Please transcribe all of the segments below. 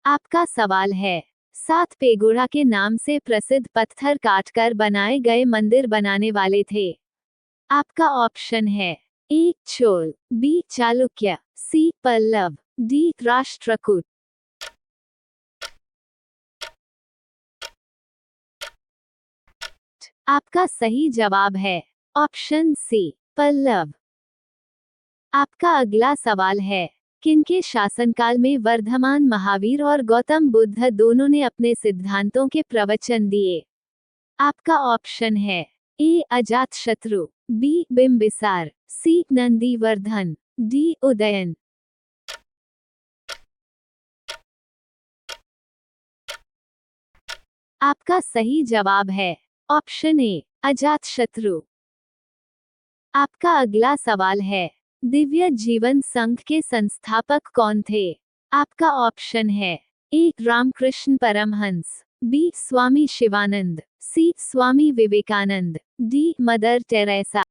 आपका सवाल है, सात पेगोड़ा के नाम से प्रसिद्ध पत्थर काटकर बनाए गए मंदिर बनाने वाले थे। आपका ऑप्शन है ए चोल, बी चालुक्य, सी पल्लव, डी राष्ट्रकूट। आपका सही जवाब है ऑप्शन सी पल्लव। आपका अगला सवाल है, किनके शासनकाल में वर्धमान महावीर और गौतम बुद्ध दोनों ने अपने सिद्धांतों के प्रवचन दिए? आपका ऑप्शन है ए अजातशत्रु, बी बिंबिसार, सी नंदीवर्धन, डी उदयन। आपका सही जवाब है ऑप्शन ए अजातशत्रु। आपका अगला सवाल है, दिव्य जीवन संघ के संस्थापक कौन थे? आपका ऑप्शन है ए रामकृष्ण परमहंस, बी स्वामी शिवानंद, सी Swami Vivekananda, D mother Teresa.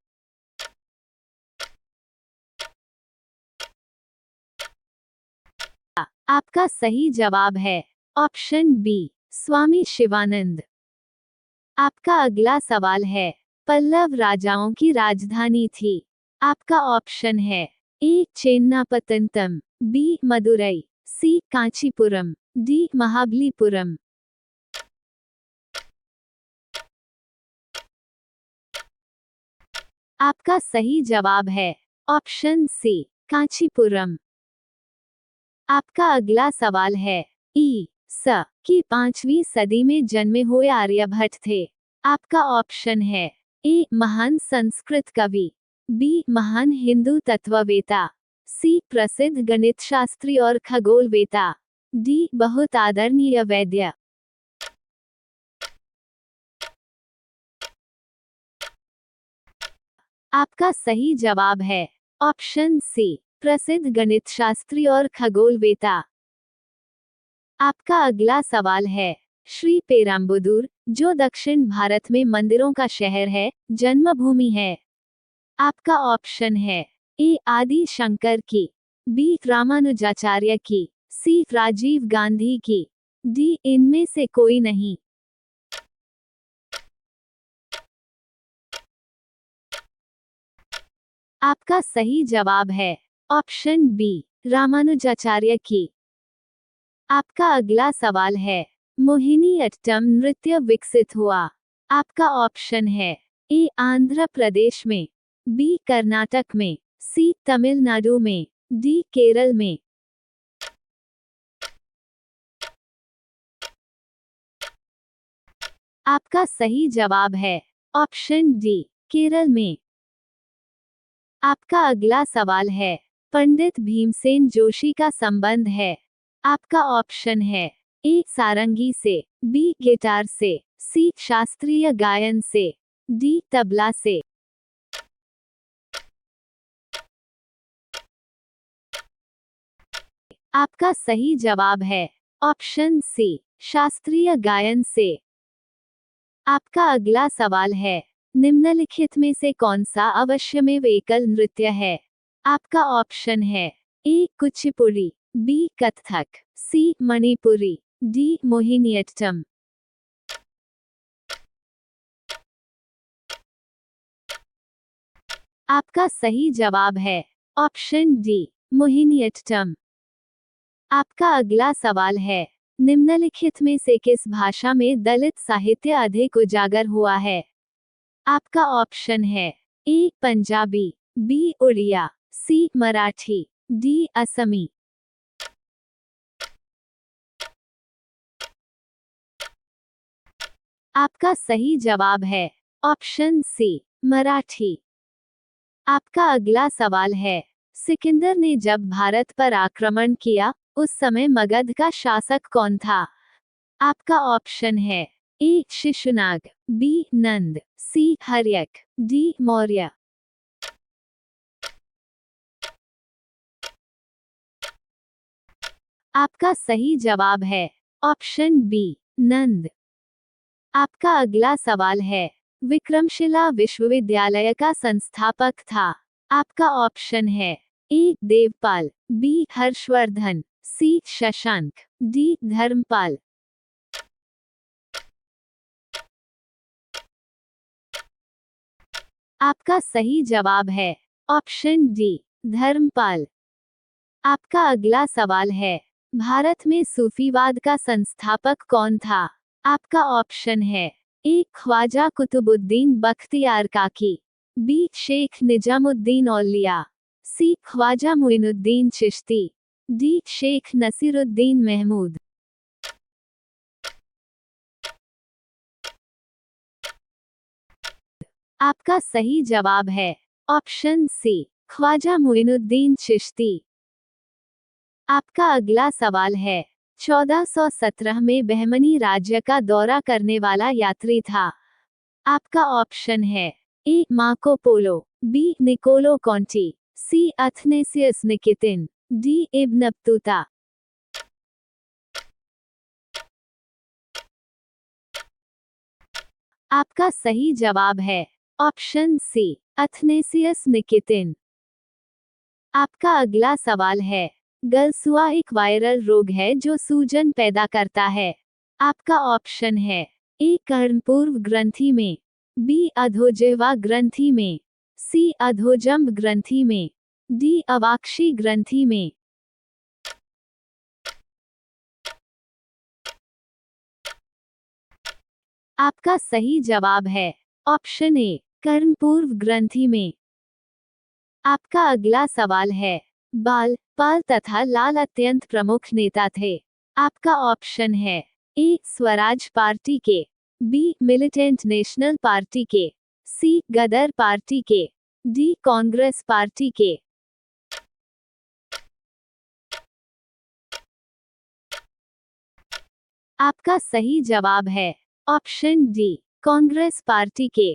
आपका सही जवाब है ऑप्शन बी स्वामी शिवानंद। आपका अगला सवाल है, पल्लव राजाओं की राजधानी थी? आपका ऑप्शन है ए चेन्नापतंतम, बी मदुरई, सी कांचीपुरम, डी महाबलीपुरम। आपका सही जवाब है ऑप्शन सी कांचीपुरम। आपका अगला सवाल है, ई स की 5वीं सदी में जन्मे हुए आर्यभट्ट थे? आपका ऑप्शन है ए महान संस्कृत कवि, बी महान हिंदू तत्ववेता, सी प्रसिद्ध गणितशास्त्री और खगोलवेता, डी बहुत आदरणीय वैद्य। आपका सही जवाब है ऑप्शन सी प्रसिद्ध गणितशास्त्री और खगोलवेता। आपका अगला सवाल है, श्री पेराम्बुदूर, जो दक्षिण भारत में मंदिरों का शहर है, जन्मभूमि है? आपका ऑप्शन है ए आदि शंकर की, बी रामानुजाचार्य की, सी राजीव गांधी की, डी इनमें से कोई नहीं। आपका सही जवाब है ऑप्शन बी रामानुजाचार्य की। आपका अगला सवाल है, मोहिनीअट्टम नृत्य विकसित हुआ? आपका ऑप्शन है ए आंध्र प्रदेश में, बी कर्नाटक में, सी तमिलनाडु में, डी केरल में। आपका सही जवाब है ऑप्शन डी केरल में। आपका अगला सवाल है, पंडित भीमसेन जोशी का संबंध है? आपका ऑप्शन है ए सारंगी से, बी गिटार से, सी शास्त्रीय गायन से, डी तबला से। आपका सही जवाब है ऑप्शन सी शास्त्रीय गायन से। आपका अगला सवाल है, निम्नलिखित में से कौन सा अवश्यमेव एकल नृत्य है? आपका ऑप्शन है ए कुचिपुड़ी, बी कथक, सी मणिपुरी, डी मोहिनीअट्टम। आपका सही जवाब है ऑप्शन डी मोहिनीअट्टम। आपका अगला सवाल है, निम्नलिखित में से किस भाषा में दलित साहित्य अधिक उजागर हुआ है? आपका ऑप्शन है ए पंजाबी, बी उड़िया, सी मराठी, डी असमी। आपका सही जवाब है ऑप्शन सी मराठी। आपका अगला सवाल है, सिकंदर ने जब भारत पर आक्रमण किया, उस समय मगध का शासक कौन था? आपका ऑप्शन है ए शिशुनाग, बी नंद, सी हर्यक, डी मौर्य। आपका सही जवाब है ऑप्शन बी नंद। आपका अगला सवाल है, विक्रमशिला विश्वविद्यालय का संस्थापक था? आपका ऑप्शन है ए देवपाल, बी हर्षवर्धन, सी शशांक, डी धर्मपाल। आपका सही जवाब है ऑप्शन डी धर्मपाल। आपका अगला सवाल है, भारत में सूफीवाद का संस्थापक कौन था? आपका ऑप्शन है ए ख्वाजा कुतुबुद्दीन बख्तियार काकी, बी शेख निजामुद्दीन औलिया, सी ख्वाजा मुइनुद्दीन चिश्ती, डी शेख नसीरुद्दीन महमूद। आपका सही जवाब है ऑप्शन सी ख्वाजा मुइनुद्दीन चिश्ती। आपका अगला सवाल है, 1417 में बहमनी राज्य का दौरा करने वाला यात्री था। आपका ऑप्शन है ए मार्को पोलो, बी निकोलो कॉन्टी, सी अथनेसियस निकितिन, डी इब्न बतूता। आपका सही जवाब है ऑप्शन सी अथनेसियस निकितिन। आपका अगला सवाल है, गलसुआ एक वायरल रोग है जो सूजन पैदा करता है। आपका ऑप्शन है ए कर्णपूर्व ग्रंथि में, बी अधोजिह्वा ग्रंथि में, सी अधोजंब ग्रंथि में, डी अवाक्षी ग्रंथि में। आपका सही जवाब है ऑप्शन ए कर्णपूर्व ग्रंथि में। आपका अगला सवाल है, बाल पाल तथा लाल अत्यंत प्रमुख नेता थे। आपका ऑप्शन है ए स्वराज पार्टी के, बी मिलिटेंट नेशनल पार्टी के, सी गदर पार्टी के, डी कांग्रेस पार्टी के। आपका सही जवाब है ऑप्शन डी कांग्रेस पार्टी के।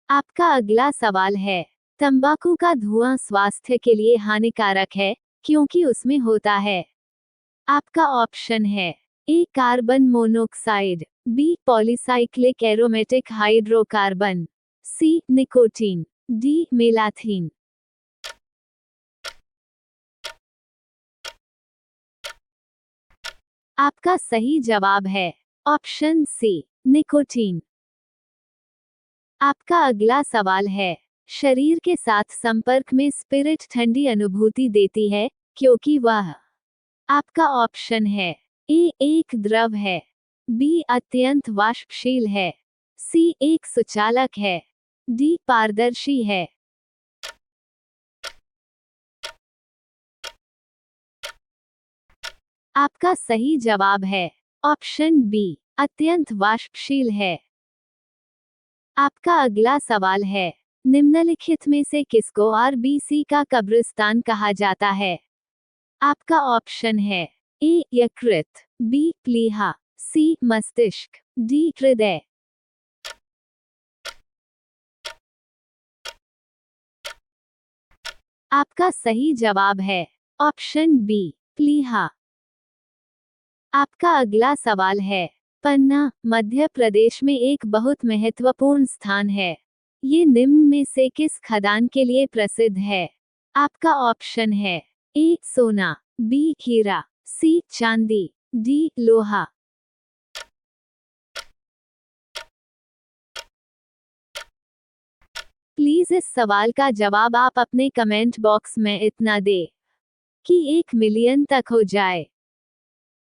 आपका अगला सवाल है, तंबाकू का धुआं स्वास्थ्य के लिए हानिकारक है क्योंकि उसमें होता है। आपका ऑप्शन है A carbon monoxide, B polycyclic aromatic hydrocarbon, C nicotine, D malathion. आपका सही जवाब है ऑप्शन सी निकोटीन। आपका अगला सवाल है, शरीर के साथ संपर्क में स्पिरिट ठंडी अनुभूति देती है क्योंकि वह। आपका ऑप्शन है ए एक द्रव है, बी अत्यंत वाष्पशील है, सी एक सुचालक है, डी पारदर्शी है। आपका सही जवाब है ऑप्शन बी अत्यंत वाष्पशील है। आपका अगला सवाल है, निम्नलिखित में से किसको आरबीसी का कब्रिस्तान कहा जाता है? आपका ऑप्शन है ए यकृत, बी प्लीहा, सी मस्तिष्क, डी हृदय। आपका सही जवाब है ऑप्शन बी प्लीहा। आपका अगला सवाल है, पन्ना मध्य प्रदेश में एक बहुत महत्वपूर्ण स्थान है। ये निम्न में से किस खदान के लिए प्रसिद्ध है? आपका ऑप्शन है ए सोना, बी हीरा, सी चांदी, डी लोहा। प्लीज इस सवाल का जवाब आप अपने कमेंट बॉक्स में इतना दें कि 1 मिलियन तक हो जाए।